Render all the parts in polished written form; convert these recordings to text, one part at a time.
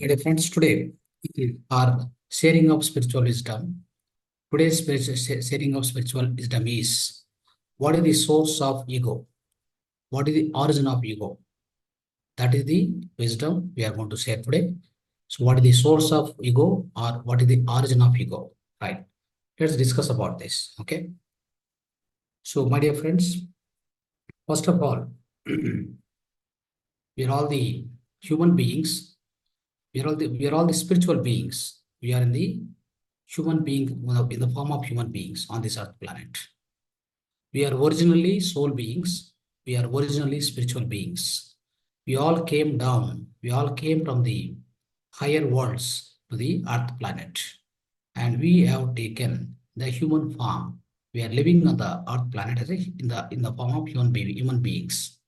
Dear friends, today our sharing of spiritual wisdom. Today's sharing of spiritual wisdom is what is the source of ego? What is the origin of ego? That is the wisdom we are going to share today. So, what is the source of ego, or what is the origin of ego? Right. Let's discuss about this. Okay. So, my dear friends, first of all, we are all the human beings. We are all the spiritual beings. We are in the human being in the form of human beings on this earth planet. We are originally soul beings. We are originally spiritual beings. We all came down. We all came from the higher worlds to the earth planet. And we have taken the human form. We are living on the earth planet as in the form of human beings.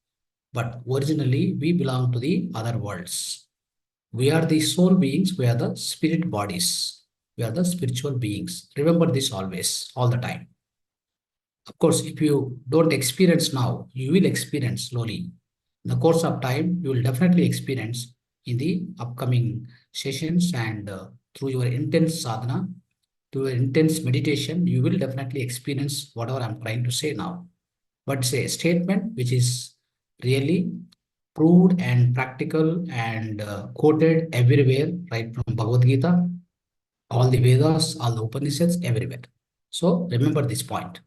But originally we belong to the other worlds. We are the soul beings. We are the spirit bodies. We are the spiritual beings. Remember this always, all the time. Of course, if you don't experience now, you will experience slowly. In the course of time, you will definitely experience in the upcoming sessions and through your intense sadhana, through your intense meditation, you will definitely experience whatever I'm trying to say now. But it's a statement which is really proved and practical and quoted everywhere, right from Bhagavad Gita, all the Vedas, all the Upanishads, everywhere. So remember this point.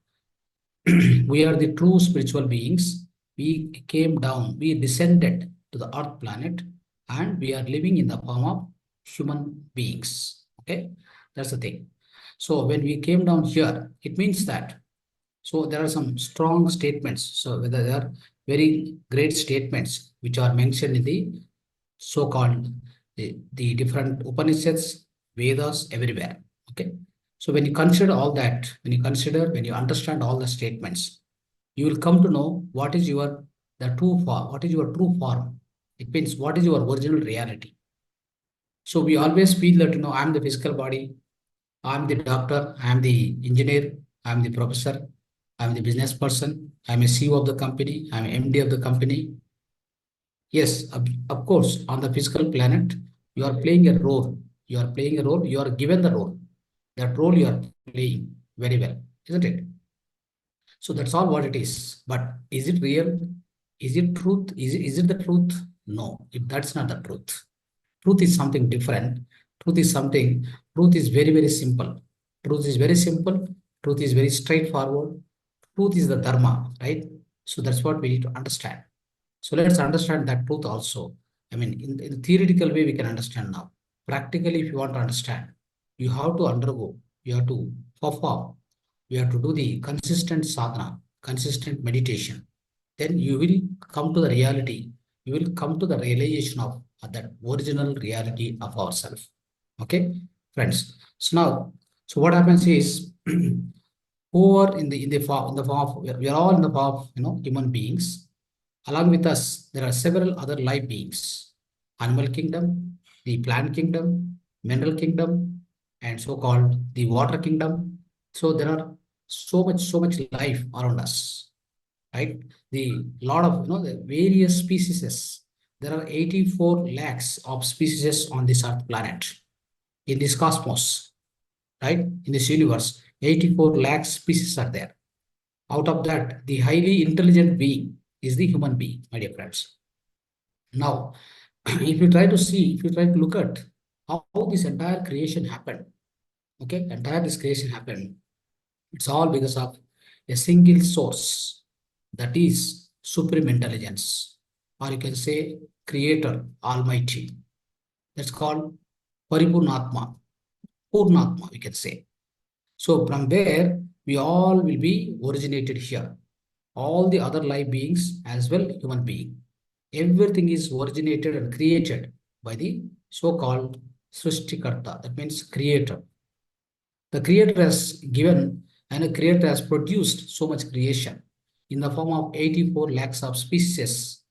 We are the true spiritual beings. We came down, we descended to the earth planet, and we are living in the form of human beings. Okay, that's the thing. So when we came down here, it means that, so there are some strong statements. So whether they are very great statements which are mentioned in the so-called the different Upanishads, Vedas, everywhere. Okay. So when you consider all that, when you understand all the statements, you will come to know what is your true form, what is your true form. It means what is your original reality. So we always feel that I'm the physical body, I'm the doctor, I'm the engineer, I'm the professor, I'm the business person, I'm a CEO of the company, I'm MD of the company. Yes, of course, on the physical planet, you are playing a role. You are playing a role, you are given the role. That role you are playing very well, isn't it? So that's all what it is. But is it real? Is it truth? Is it the truth? No, that's not the truth. Truth is something different. Truth is very, very simple. Truth is very simple. Truth is very straightforward. Truth is the dharma, right? So that's what we need to understand. So let's understand that truth also. I mean, in the theoretical way, we can understand now. Practically, if you want to understand, you have to undergo, you have to perform, you have to do the consistent sadhana, consistent meditation. Then you will come to the reality, you will come to the realization of that original reality of ourselves. Okay, friends. So now, so what happens is, who are in the form of, we are all in the form of human beings. Along with us, there are several other life beings: animal kingdom, the plant kingdom, mineral kingdom, and so-called the water kingdom. So there are so much life around us, right? The lot of the various species. There are 84 lakhs of species on this earth planet, in this cosmos, right? In this universe, 84 lakh species are there. Out of that, the highly intelligent being is the human being, my dear friends. Now, if you try to look at how this entire creation happened, okay, this creation happened, it's all because of a single source, that is supreme intelligence, or you can say creator, almighty. That's called Paripurnatma, Purnatma, we can say. So from there, we all will be originated here. All the other life beings as well, human being. Everything is originated and created by the so-called Srishtikarta, that means creator. The creator has given and the creator has produced so much creation in the form of 84 lakhs of species.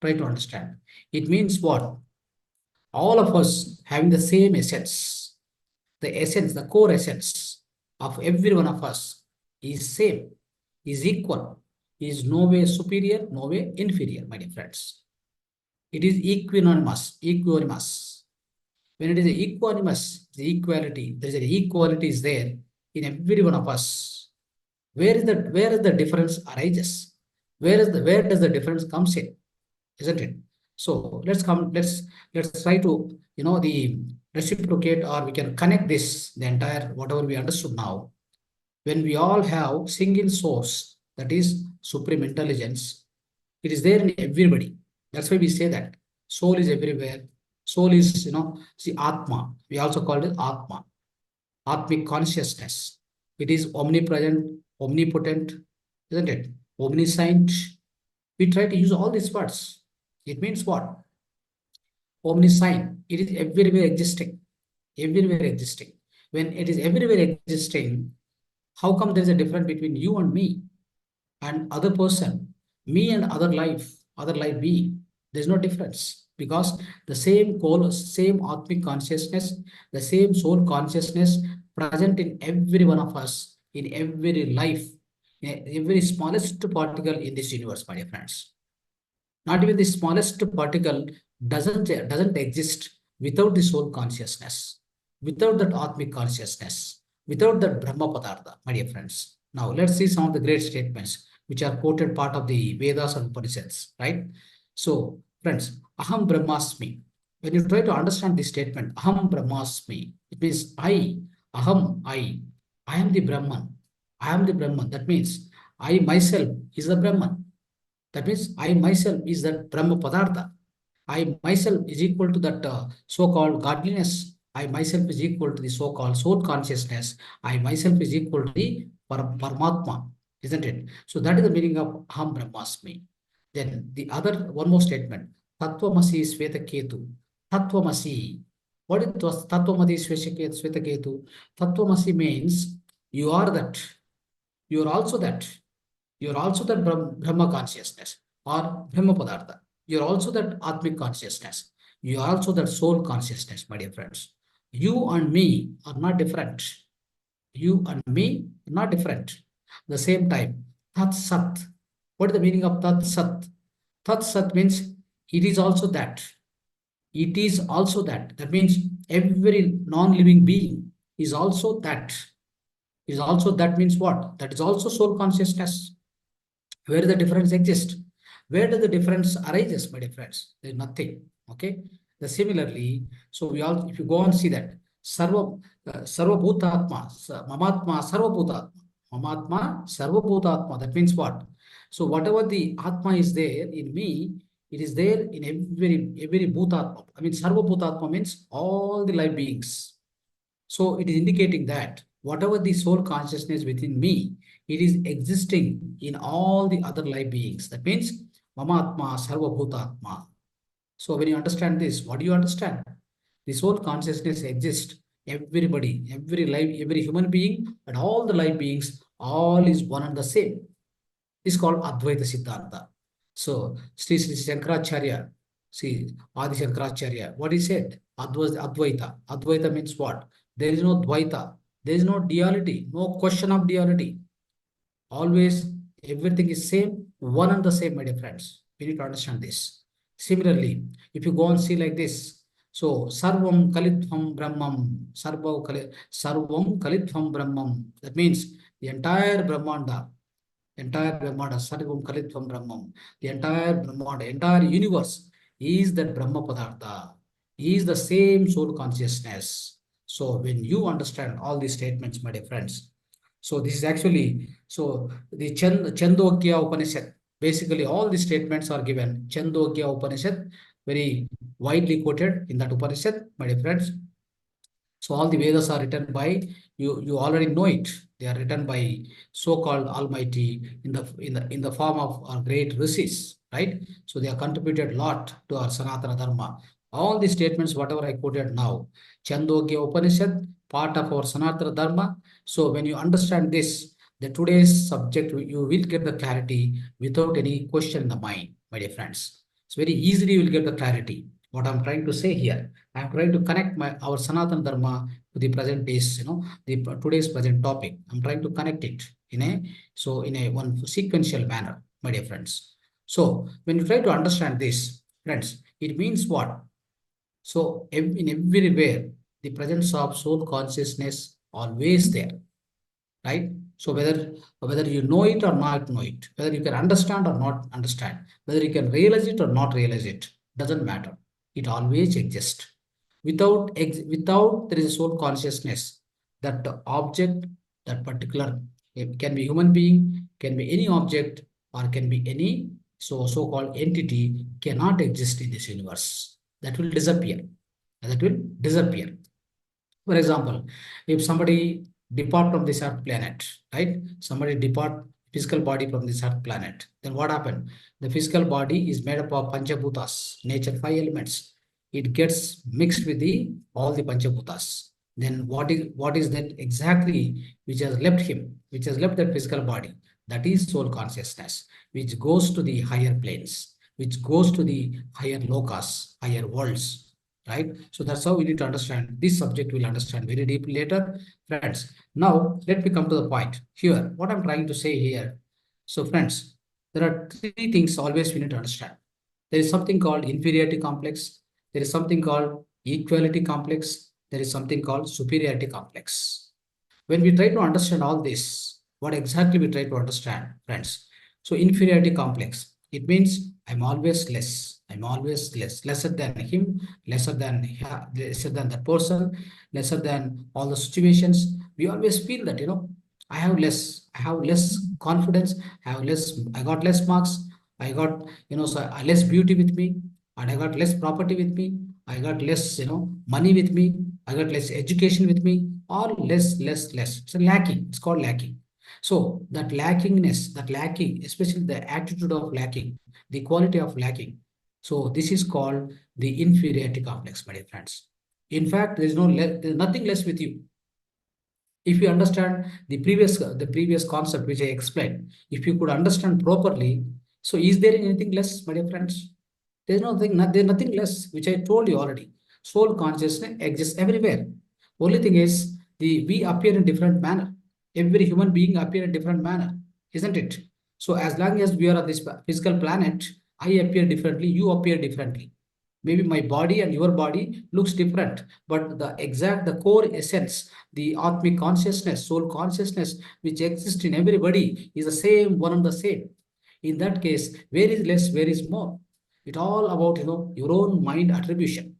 Try to understand. It means what? All of us having the same essence. The essence, the core essence of every one of us is same, is equal, is no way superior, no way inferior, my dear friends. It is equanimous. When it is equanimous, the equality, there is an equality is there in every one of us. Where is the difference arises? Where does the difference comes in? Isn't it? So let's try to the reciprocate, or we can connect this the entire whatever we understood now. When we all have single source, that is supreme intelligence, it is there in everybody. That's why we say that soul is everywhere. Soul is, see, Atma. We also call it Atma, Atmic consciousness. It is omnipresent, omnipotent, isn't it? Omniscient. We try to use all these words. It means what? Omniscient. It is everywhere existing. Everywhere existing. When it is everywhere existing, how come there is a difference between you and me and other person, me and other life being? There's no difference, because the same goal, same Atmic consciousness, the same soul consciousness present in every one of us, in every life, in every smallest particle in this universe, my dear friends. Not even the smallest particle doesn't exist without the soul consciousness, without that Atmic consciousness, without that Brahma Padartha, my dear friends. Now, let's see some of the great statements which are quoted part of the Vedas and Upanishads, right? So, friends, Aham Brahmasmi. When you try to understand this statement, Aham Brahmasmi, it means I, Aham, I am the Brahman. I am the Brahman. That means I myself is the Brahman. That means I myself is that Brahma Padartha. I myself is equal to that so-called godliness. I myself is equal to the so-called soul consciousness. I myself is equal to the Paramatma, isn't it? So that is the meaning of Aham Brahmasmi. Then the other, one more statement, Tattvamasi Svetaketu. Tattvamasi. What is Tattvamasi Svetaketu? Tattvamasi means you are that. You are also that. You're also that Brahma consciousness or Brahma Padartha. You're also that Atmic consciousness. You are also that soul consciousness, my dear friends. You and me are not different. You and me are not different. The same time, Tat Sat. What is the meaning of Tat Sat? Tat Sat means it is also that. It is also that. That means every non-living being is also that. Is also that means what? That is also soul consciousness. Where the difference exists? Where does the difference arises, my dear friends? There is nothing. Okay. Similarly, so we all, if you go and see that Sarva Bhutatma, Mamatma Sarva Bhutatma, Mamatma Sarva Bhutatma. That means what? So whatever the Atma is there in me, it is there in every Bhutatma. I mean, Sarva Bhutatma means all the life beings. So it is indicating that whatever the soul consciousness within me, it is existing in all the other life beings. That means Mamatma Sarva Bhutatma. So when you understand this, what do you understand? The soul consciousness exists. Everybody, every life, every human being, and all the life beings, all is one and the same. This is called Advaita Siddhanta. So Sri Shankaracharya, see Adi Shankaracharya, what he said? Advaita. Advaita means what? There is no Dvaita. There is no duality, no question of duality. Always everything is same, one and the same, my dear friends. We need to understand this. Similarly, if you go and see like this, so Sarvam Kalitvam Brahmam, Sarvam Kalitvam Brahmam. That means the entire Brahmanda, Sarvam Kalitvam Brahmam, the entire Brahmanda, entire universe is that Brahma Padartha, is the same soul consciousness. So when you understand all these statements, my dear friends, so this is actually, so the Chandogya Upanishad, basically all the statements are given. Chandogya Upanishad, very widely quoted in that Upanishad, my dear friends. So all the Vedas are written by, you already know it. They are written by so-called Almighty in the form of our great rishis, right? So they have contributed a lot to our Sanatana Dharma. All the statements, whatever I quoted now, Chandogya Upanishad, part of our Sanatana Dharma. So when you understand this, the today's subject, you will get the clarity without any question in the mind, my dear friends. It's very easily you will get the clarity. What I'm trying to say here, I'm trying to connect our Sanatana Dharma to the present days, the today's present topic. I'm trying to connect it in a one sequential manner, my dear friends. So when you try to understand this, friends, it means what? So in everywhere, the presence of soul consciousness always there, right? So whether you know it or not know it, whether you can understand or not understand, whether you can realize it or not realize it, doesn't matter. It always exists. Without there is a soul consciousness, that the object, that particular, it can be human being, can be any object, or can be any so-called entity, cannot exist in this universe. That will disappear. That will disappear. For example, if somebody depart from this earth planet, right? Somebody depart physical body from this earth planet, then what happened? The physical body is made up of panchabhutas, nature, five elements. It gets mixed with the all the panchabhutas. Then what is that exactly which has left him, which has left that physical body? That is soul consciousness, which goes to the higher planes, which goes to the higher lokas, higher worlds, right? So that's how we need to understand this subject. We'll understand very deeply later, friends. Now let me come to the point here. What I'm trying to say here. So friends, there are three things always we need to understand. There is something called inferiority complex. There is something called equality complex. There is something called superiority complex. When we try to understand all this, what exactly we try to understand, friends? So inferiority complex, it means I'm always less. I'm always less, lesser than him, lesser than that person, lesser than all the situations. We always feel that, I have less confidence, I got less marks, I got, less beauty with me, and I got less property with me, I got less, money with me, I got less education with me, or less. It's a lacking. It's called lacking. So that lackingness, that lacking, especially the attitude of lacking, the quality of lacking. So this is called the inferiority complex, my dear friends. In fact, there's nothing less with you. If you understand the previous concept which I explained, if you could understand properly, so is there anything less, my dear friends? There's nothing less, which I told you already. Soul consciousness exists everywhere. Only thing is we appear in different manner. Every human being appear in different manner, isn't it? So as long as we are on this physical planet, I appear differently, you appear differently. Maybe my body and your body looks different, but the core essence, the atmic consciousness, soul consciousness, which exists in everybody, is the same, one and the same. In that case, where is less, where is more? It all about, your own mind attribution.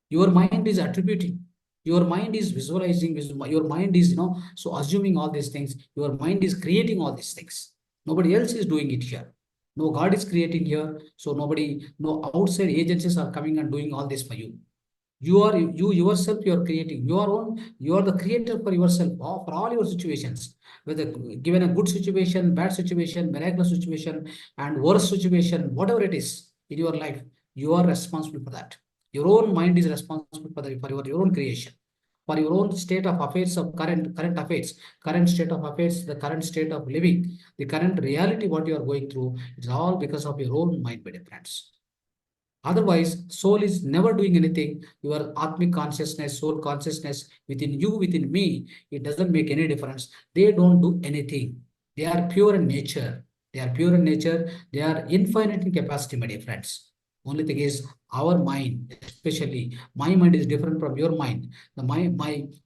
Your mind is attributing. Your mind is visualizing. Your mind is, so assuming all these things. Your mind is creating all these things. Nobody else is doing it here. No God is creating here. So no outside agencies are coming and doing all this for you. You yourself, you are creating your own. You are the creator for yourself, for all your situations, whether given a good situation, bad situation, miraculous situation, and worse situation, whatever it is in your life, you are responsible for that. Your own mind is responsible for your own creation, for your own state of affairs, of current affairs, current state of affairs, the current state of living, the current reality what you are going through. It's all because of your own mind, my dear friends. Otherwise, soul is never doing anything. Your atmic consciousness, soul consciousness within you, within me, it doesn't make any difference. They don't do anything. They are pure in nature. They are pure in nature. They are infinite in capacity, my dear friends. Only thing is our mind, especially my mind is different from your mind. My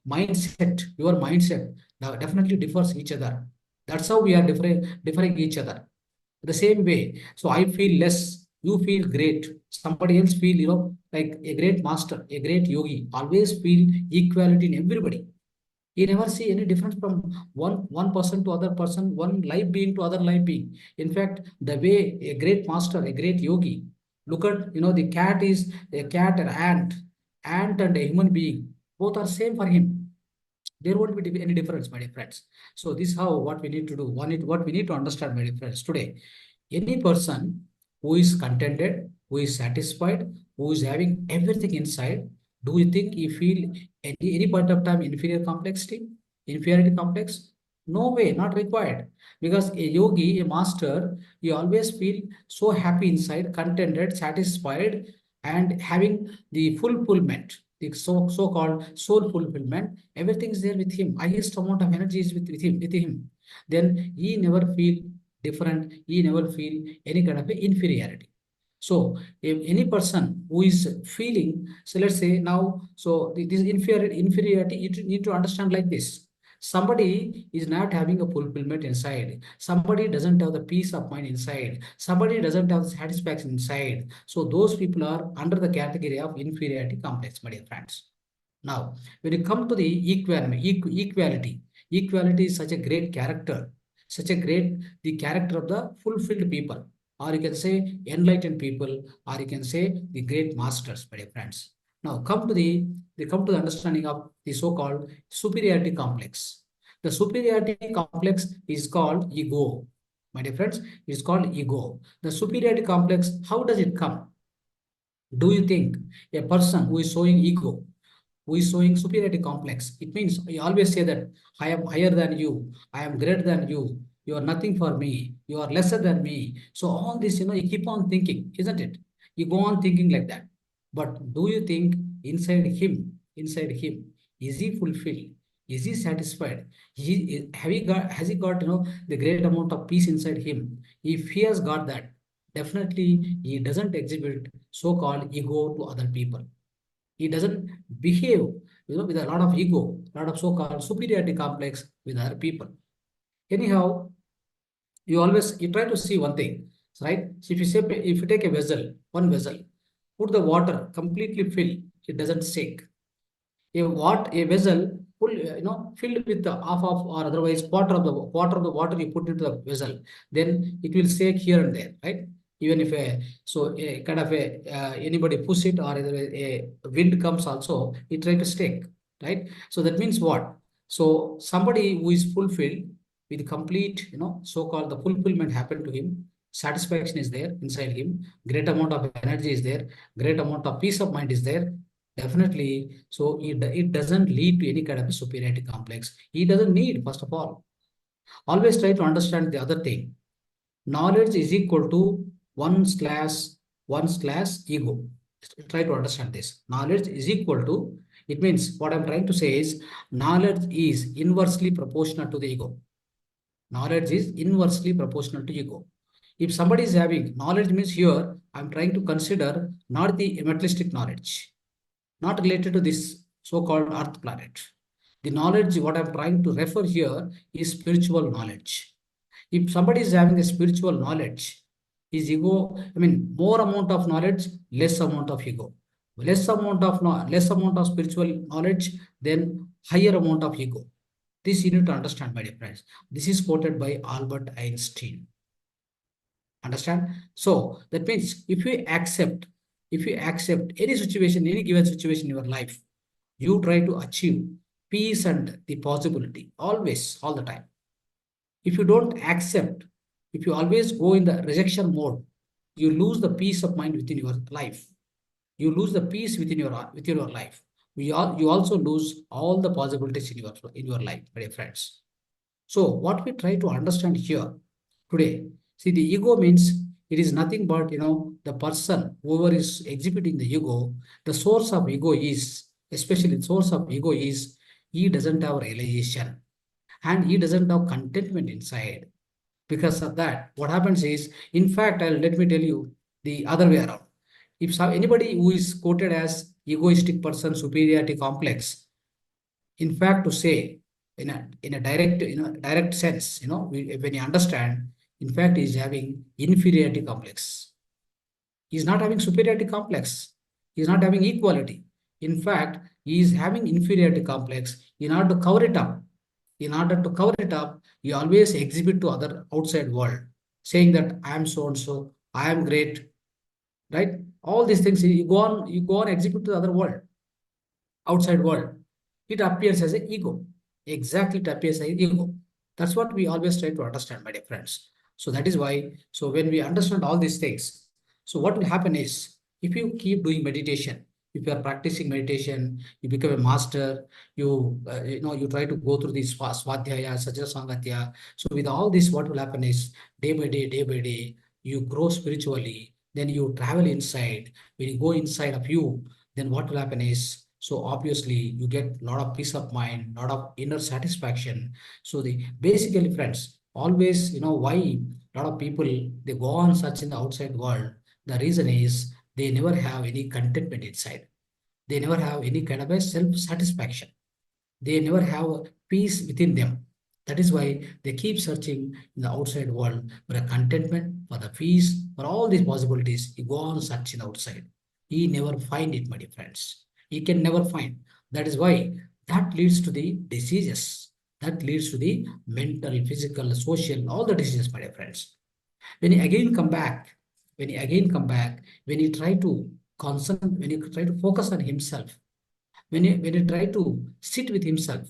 mindset, your mindset now definitely differs each other. That's how we are differing each other. The same way. So I feel less, you feel great. Somebody else feel, like a great master, a great yogi, always feel equality in everybody. You never see any difference from one person to other person, one life being to other life being. In fact, the way a great master, a great yogi, look at, the cat is a cat and ant and a human being, both are same for him. There won't be any difference, my dear friends. So this is how what we need to do. What we need to understand, my dear friends, today. Any person who is contented, who is satisfied, who is having everything inside, do you think he feel any point of time inferiority complex? No way, not required. Because a yogi, a master, you always feel so happy inside, contented, satisfied, and having the fulfillment, the so-called soul fulfillment. Everything is there with him. Highest amount of energy is with him. Then he never feel different. He never feel any kind of inferiority. So if any person who is feeling, so let's say now, so this inferiority, you need to understand like this. Somebody is not having a fulfillment inside. Somebody doesn't have the peace of mind inside. Somebody doesn't have the satisfaction inside. So those people are under the category of inferiority complex, my dear friends. Now, when you come to the equality is such a great character, such a great, the character of the fulfilled people, or you can say enlightened people, or you can say the great masters, my dear friends. Now, they come to the understanding of the so-called superiority complex. The superiority complex is called ego. My dear friends, it is called ego. The superiority complex, how does it come? Do you think a person who is showing ego, who is showing superiority complex, it means you always say that I am higher than you, I am greater than you are nothing for me, you are lesser than me. So all this, you keep on thinking, isn't it? You go on thinking like that. But do you think inside him, is he fulfilled? Is he satisfied? Has he got, the great amount of peace inside him? If he has got that, definitely he doesn't exhibit so-called ego to other people. He doesn't behave, with a lot of ego, a lot of so-called superiority complex with other people. Anyhow, you try to see one thing, right? So if you take a vessel, one vessel, put the water completely fill, it doesn't shake. A vessel full, filled with the half of or otherwise quarter of the water you put into the vessel, then it will shake here and there, right? Even if a kind of anybody push it, or either a wind comes also, it try to shake, right? So that means what? So somebody who is fulfilled with complete, so-called the fulfillment happened to him, satisfaction is there inside him, great amount of energy is there, great amount of peace of mind is there. Definitely. So it doesn't lead to any kind of a superiority complex. He doesn't need, first of all. Always try to understand the other thing. Knowledge is equal to one slash ego. Try to understand this. Knowledge is equal to, it means what I'm trying to say is knowledge is inversely proportional to the ego. Knowledge is inversely proportional to ego. If somebody is having knowledge, means here I'm trying to consider not the materialistic knowledge, not related to this so-called earth planet. The knowledge, what I'm trying to refer here is spiritual knowledge. If somebody is having a spiritual knowledge, his ego, more amount of knowledge, less amount of ego. Less amount of spiritual knowledge, then higher amount of ego. This you need to understand, my dear friends. This is quoted by Albert Einstein. Understand? So that means if you accept any situation, any given situation in your life, you try to achieve peace and the possibility always, all the time. If you don't accept, if you always go in the rejection mode, you lose the peace of mind within your life. You lose the peace within your life. You also lose all the possibilities in your life, my dear friends. So what we try to understand here today, see, the ego means it is nothing but, the person, whoever is exhibiting the ego, the source of ego is, especially the source of ego is, he doesn't have realization and he doesn't have contentment inside. Because of that, what happens is, in fact, let me tell you the other way around. If anybody who is quoted as egoistic person, superiority complex, in fact, to say in a direct sense, when you understand, in fact, he is having inferiority complex. He is not having superiority complex. He is not having equality. In fact, he is having inferiority complex. In order to cover it up, you always exhibit to other outside world, saying that I am so and so, I am great, right? All these things you go on exhibit to the other world, outside world. It appears as an ego. Exactly, it appears as ego. That's what we always try to understand, my dear friends. So that is why, so when we understand all these things, so what will happen is, if you keep doing meditation, if you are practicing meditation, you become a master, you try to go through these swadhyaya, sajna sangatya. So with all this, what will happen is, day by day, you grow spiritually, then you travel inside. When you go inside of you, then what will happen is, so obviously you get a lot of peace of mind, lot of inner satisfaction. So the basically, friends, always, why a lot of people, they go on search in the outside world, The reason is they never have any contentment inside. They never have any kind of a self-satisfaction. They never have peace within them. That is why they keep searching in the outside world for a contentment, for the peace, for all these possibilities. He go on searching outside. He never find it, my dear friends. He can never find. That is why that leads to the diseases. That leads to the mental, physical, social, all the diseases, my dear friends. When he again come back, when he try to concentrate, when he try to focus on himself, when he try to sit with himself,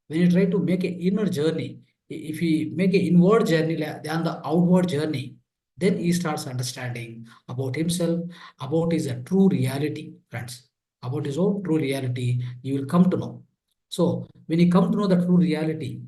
when he try to make an inner journey, if he make an inward journey than the outward journey, then he starts understanding about himself, about his true reality, friends. About his own true reality, you will come to know. So when he come to know the true reality,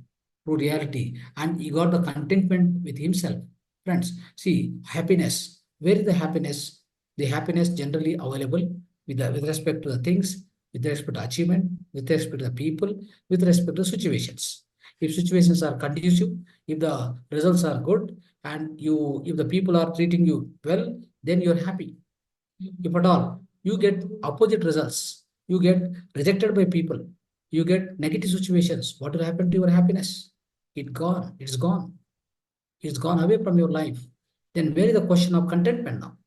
and he got the contentment with himself, friends, see happiness. Where is the happiness? The happiness generally available with respect to the things, with respect to achievement, with respect to the people, with respect to situations. If situations are conducive, if the results are good, and if the people are treating you well, then you're happy. If at all you get opposite results, you get rejected by people, you get negative situations, what will happen to your happiness? It's gone. It's gone away from your life. Then where is the question of contentment now?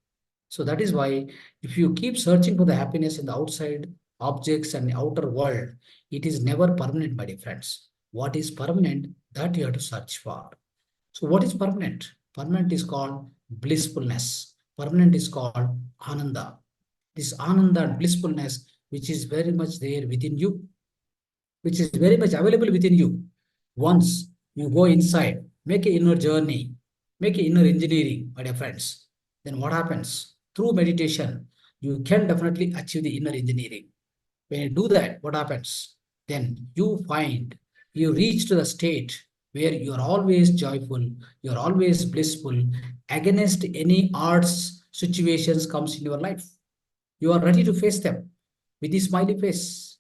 So that is why if you keep searching for the happiness in the outside objects and the outer world, it is never permanent, my dear friends. What is permanent, that you have to search for. So what is permanent? Permanent is called blissfulness. Permanent is called ananda. This ananda and blissfulness, which is very much there within you, which is very much available within you. Once you go inside, make an inner journey, make an inner engineering, my dear friends, then what happens? Through meditation, you can definitely achieve the inner engineering. When you do that, what happens? Then you find you reach to the state where you are always joyful, you are always blissful against any odds situations comes in your life. You are ready to face them with a smiley face,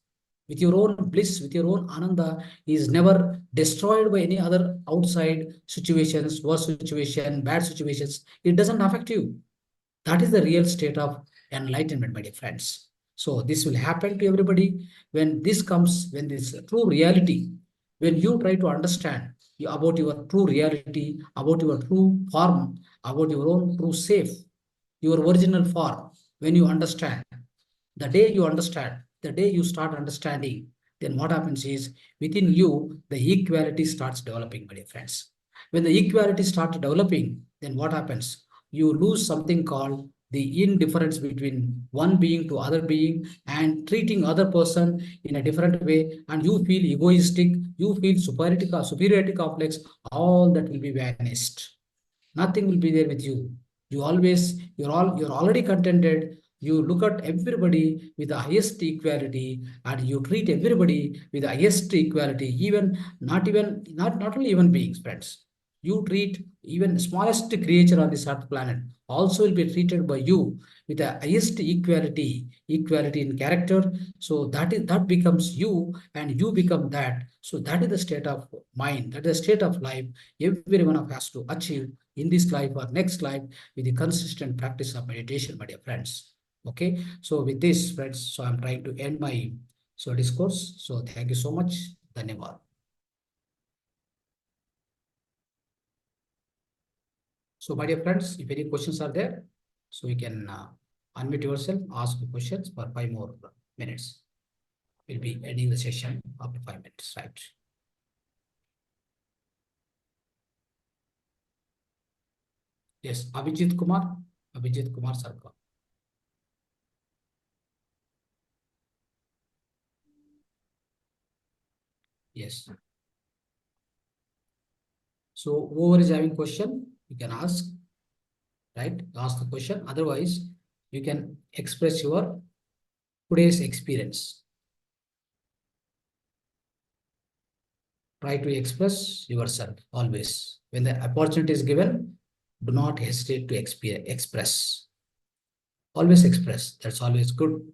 with your own bliss, with your own ananda is never destroyed by any other outside situations, worse situation, bad situations. It doesn't affect you. That is the real state of enlightenment, my dear friends. So this will happen to everybody when this comes, when this true reality, when you try to understand about your true reality, about your true form, about your own true safe, your original form, when you understand, the day you start understanding, then what happens is within you, the equality starts developing, my dear friends. When the equality starts developing, then what happens? You lose something called the indifference between one being to other being and treating other person in a different way, and you feel egoistic, you feel superiority complex, all that will be vanished. Nothing will be there with you. You're already contented. You look at everybody with the highest equality, and you treat everybody with the highest equality, not only human beings, friends. You treat even smallest creature on this earth planet also will be treated by you with the highest equality in character. So that becomes you, and you become that. So that is the state of mind, that is the state of life every one of us has to achieve in this life or next life with the consistent practice of meditation, my dear friends. Okay, so with this, friends, so I'm trying to end my discourse. So thank you so much. Dhanyavad. So, my dear friends, if any questions are there, so you can unmute yourself, ask the questions for 5 more minutes. We'll be ending the session after 5 minutes, right? Yes, Abhijit Kumar Sarkar. Yes. So whoever is having question, you can ask, right? Ask the question. Otherwise, you can express your today's experience. Try to express yourself always. When the opportunity is given, do not hesitate to express. Always express. That's always good.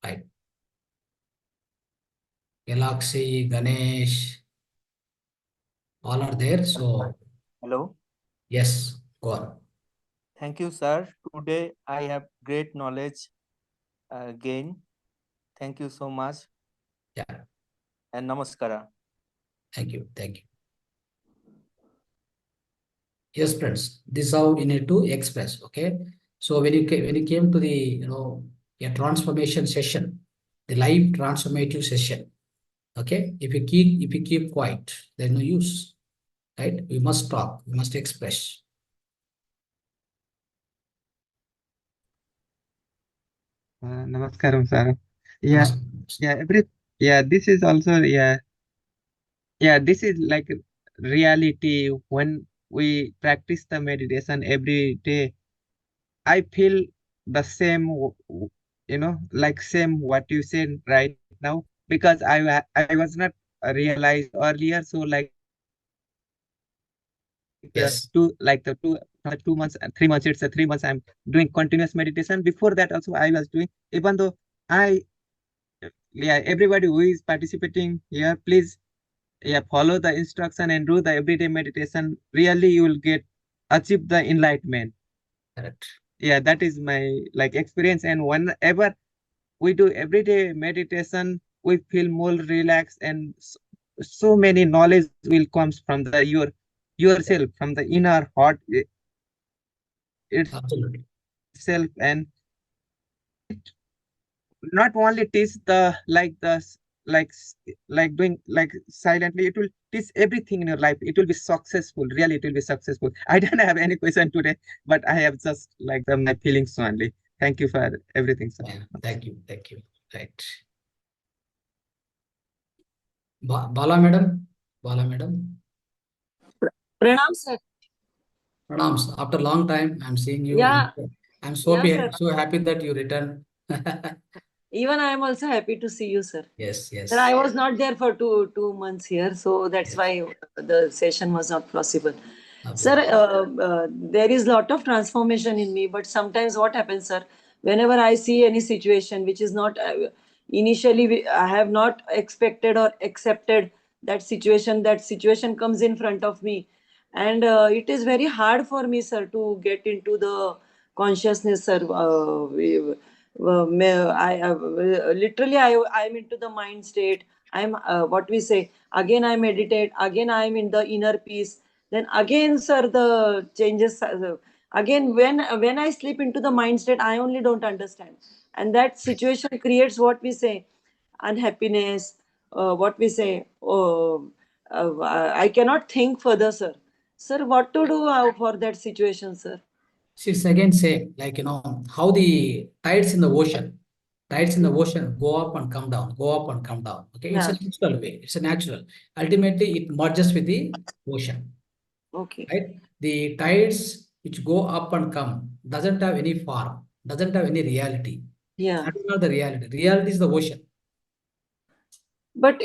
Right. Galaxy, Ganesh, all are there. So Hello. Yes, go on. Thank you, sir. Today I have great knowledge gain. Thank you so much. Yeah, And namaskara. thank you. Thank you. Yes, friends, this is how you need to express. Okay. So when you came to the a transformation session, the live transformative session. Okay, if you keep quiet, there's no use, right? We must talk. We must express. Namaskaram, sir. Yeah, Namaste. yeah, this is also, this is like reality. When we practice the meditation every day, I feel the same, like same what you said right now, because I was not realized earlier. So like Yes, the 2 months and 3 months, it's a 3 months I'm doing continuous meditation. Before that also I was doing, even though I everybody who is participating here, please, follow the instruction and do the everyday meditation. Really, you will get achieve the enlightenment. correct. That is my like experience. And whenever we do everyday meditation, we feel more relaxed, and so many knowledge will comes from the yourself, from the inner heart itself. Absolutely. And not only teach the like like doing like silently, it will teach everything in your life. It will be successful, really it will be successful. I don't have any question today, but I have just like my feelings only. Thank you for everything, sir. Yeah, thank you. Thank you. Right. Bala madam. Bala madam. Pranam, sir. Pranams. After a long time, I'm seeing you. Yeah, I'm so yeah, sir. so happy that you returned. Even I am also happy to see you, sir. Yes, Sir, I yes, was not there for two months here, so that's yes. why the session was not possible. Sir, Absolutely. there is lot of transformation in me, but sometimes what happens, sir, whenever I see any situation which is not initially I have not expected or accepted that situation comes in front of me, and it is very hard for me, sir, to get into the consciousness, sir. Literally, I'm into the mind state. I'm what we say, again I meditate, again I'm in the inner peace, then again, sir, the changes, again when I slip into the mind state, I only don't understand, and that situation creates what we say, unhappiness, what we say, I cannot think further, sir. Sir, what to do for that situation, sir? See, it's again same, like how the tides in the ocean, tides in the ocean go up and come down, go up and come down. Okay, it's a Yeah. natural way. It's a natural. Ultimately, it merges with the ocean, Okay. right? The tides which go up and come doesn't have any form, doesn't have any reality. Yeah. That is not the reality. Reality is the ocean. But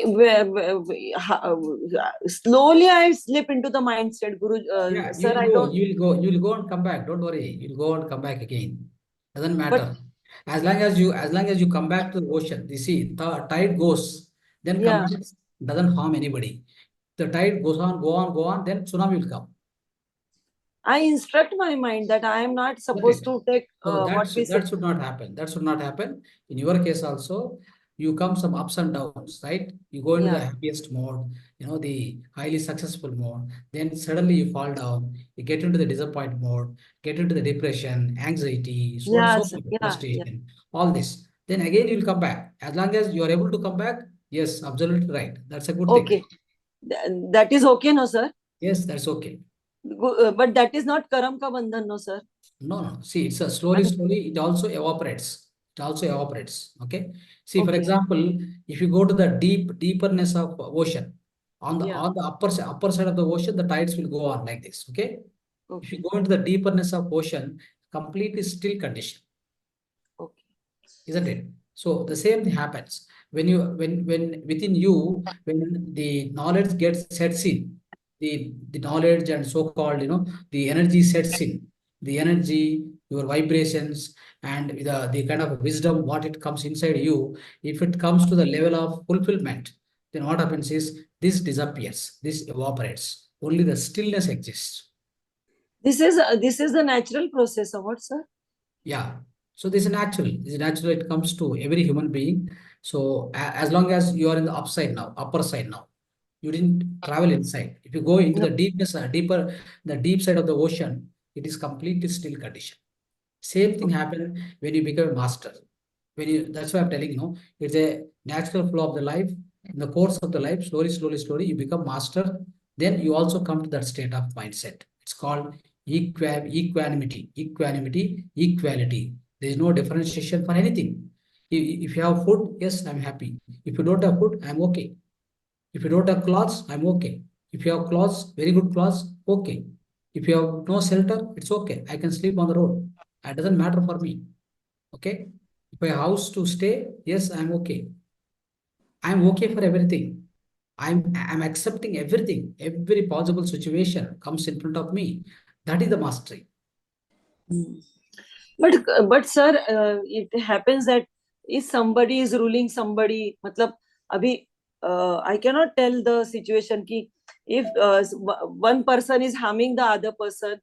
slowly I slip into the mind state, Guru. Yeah, Sir, I don't. you'll go and come back. Don't worry. You'll go and come back again. Doesn't But matter. As long as you come back to the ocean, you see, the tide goes, then come yeah, back, doesn't harm anybody. The tide goes on, go on, go on, then tsunami will come. I instruct my mind that I am not Isn't supposed it? to take So what we say. that should not happen. That should not happen. In your case also, you come some ups and downs, right? You go into the Yeah. happiest mode, the highly successful mode. Then suddenly you fall down. You get into the disappoint mode, get into the depression, anxiety, so on, Yeah, so sir. forth, Yeah. Yeah. frustration, all this. Then again you'll come back. As long as you are able to come back, yes, absolutely right. That's a good thing. Okay. That is okay, no, sir. Yes, that's okay. But that is not karam ka bandhan, no, sir. No, no. See, it's a slowly, it also evaporates. It also evaporates. Okay. See, for Okay. example, if you go to the deeperness of ocean, Yeah. on the upper side of the ocean, the tides will go on like this. Okay. If you Okay. go into the deeperness of ocean, completely still condition, Okay. isn't it? So the same thing happens when within you, when the knowledge gets sets in, the knowledge and so-called, the energy sets in, the energy, your vibrations, and the kind of wisdom what it comes inside you, if it comes to the level of fulfillment, then what happens is this disappears, this evaporates. Only the stillness exists. This is the natural process of what, sir? Yeah. So this is natural. This is natural. It comes to every human being. So as long as you are in the upside now, upper side now, you didn't travel inside. If you go into No. the deepness, the deep side of the ocean, it is completely still condition. Same thing happened when you become a master. That's why I'm telling you, it's a natural flow of the life. In the course of the life, slowly, you become master. Then you also come to that state of mindset. It's called equanimity, equality. There is no differentiation for anything. If you have food, yes, I'm happy. If you don't have food, I'm okay. If you don't have clothes, I'm okay. If you have clothes, very good clothes, okay. If you have no shelter, it's okay. I can sleep on the road. It doesn't matter for me. Okay. If I have a house to stay, yes, I'm okay. I'm okay for everything. I'm accepting everything. Every possible situation comes in front of me. That is the mastery. But sir, it happens that if somebody is ruling somebody, matlab, abhi, I cannot tell the situation ki if one person is harming the other person,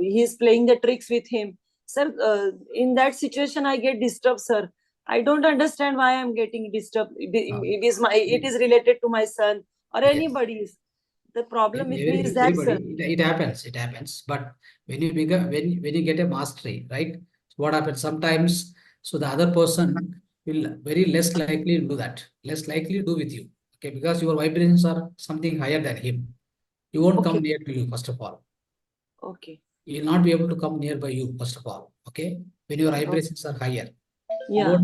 he is playing the tricks with him. Sir, in that situation, I get disturbed, sir. I don't understand why I'm getting disturbed. It is related to my son or Yes. anybody's. The problem with me is that, Everybody, sir. it happens. But when you become when you get a mastery, right? What happens sometimes? So the other person will very less likely do that, less likely do with you. Okay, because your vibrations are something higher than him. You won't come Okay, near to you, first of all. okay, He will not be able to come nearby you, first of all. Okay, when your okay. vibrations are higher, Yeah,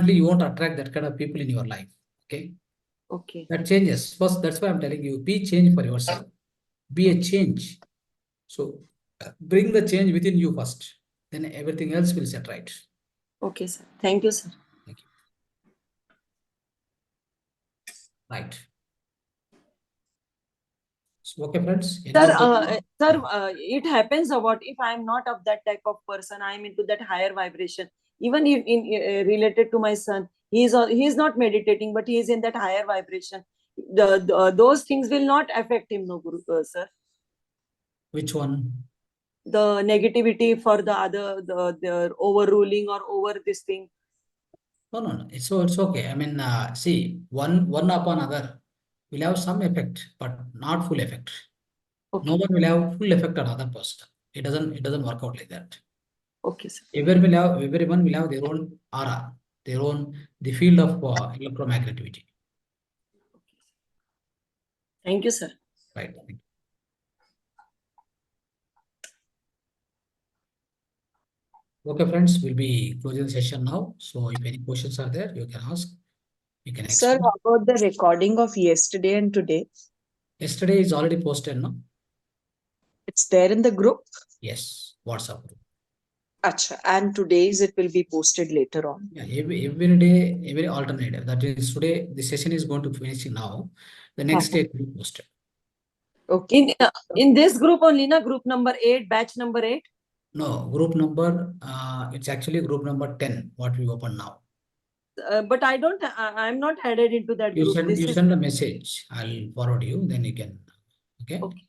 you won't attract that kind of people in your life. Okay, okay. that changes. First, that's why I'm telling you, be change for yourself. Be a change. So bring the change within you first. Then everything else will set right. Okay, sir. Thank you, sir. Thank you. Right. So, okay, friends. Any Sir, more questions? it happens what if I'm not of that type of person? I'm into that higher vibration. Even if related to my son, he's not meditating, but he is in that higher vibration. Those things will not affect him, no, Guru, sir. Which one? The negativity for the other, the overruling or over this thing. No. It's okay. I mean, see, one upon other will have some effect, but not full effect. No Okay, one will have full effect on other person. It doesn't work out like that. okay, sir. Everyone will have their own aura, their own the field of electromagnetivity. Thank you, sir. Right. Okay, friends, we'll be closing the session now. So if any questions are there, you can ask. You can Sir, explain. how about the recording of yesterday and today? Yesterday is already posted, no? It's there in the group. Yes, WhatsApp group. Acha, and today's it will be posted later on. Yeah, every day, every alternative. That is today, the session is going to finish now. The next day it will be posted. Okay. In this group only, na, group number 8, batch number 8. No, group number, it's actually group number 10, what we open now. But I'm not added into that You group. send This you is send a message. I'll forward you, then you can, okay? okay.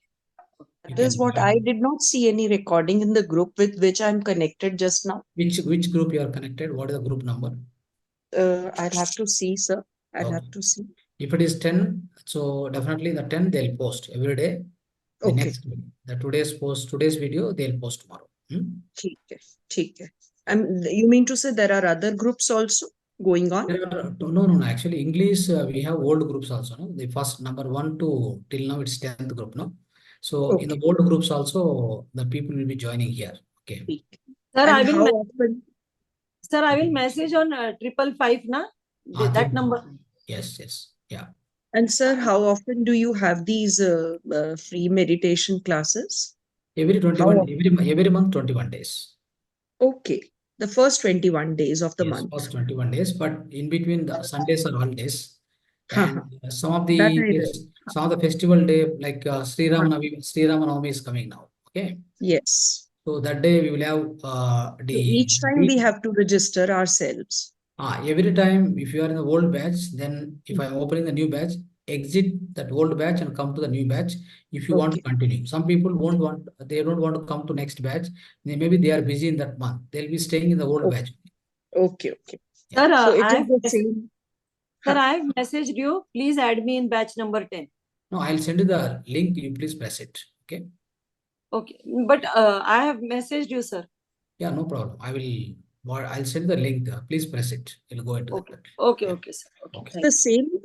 You That is can what I did not see any recording in the group with which I'm connected just now. which group you are connected? What is the group number? I'll have to see, sir. I'll Okay. have to see. If it is 10, so definitely the 10 they'll post every day. The Okay. next day, today's video, they'll post tomorrow. ठीक है, ठीक है. You mean to say there are other groups also going on? No. Actually, English, we have old groups also. No? The first number 1 to till now it's 10th group. No, so in the Okay. old groups also the people will be joining here. Okay. ठीक है. Sir, And how often? Sir, I will message on 555 na that number. Yes. Yeah. And sir, how often do you have these free meditation classes? Every 21 every month 21 days. Okay. The first 21 days of the Yes, month. first 21 days, but in between the Sundays are holidays. And some of That I the festival day like Sri Ramanavami is coming now. Okay. Yes. So that day we will have So each time we have to register ourselves. every time if you are in the old batch, then if I'm opening the new batch, exit that old batch and come to the new batch if you want to continue. Some people they don't want to come to next batch. Maybe they are busy in that month. They'll be staying in the old batch. Okay. Sir, So it I is the same. Sir, I have messaged you. Please add me in batch number 10. No, I'll send you the link. You please press it. Okay. Okay. But I have messaged you, sir. Yeah, no problem. I'll send the link. Please press it. It'll go into Okay. that. Okay, Yeah. okay, sir. Okay. Okay. Thank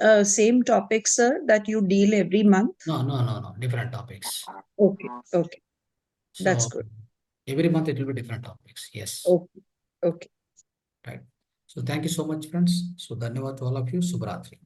The same topic, sir, that you deal every month? No. Different topics. Okay. That's So good. every month it will be different topics. Yes. Okay. Right. So thank you so much, friends. So dhanyavad to all of you. Subhratri.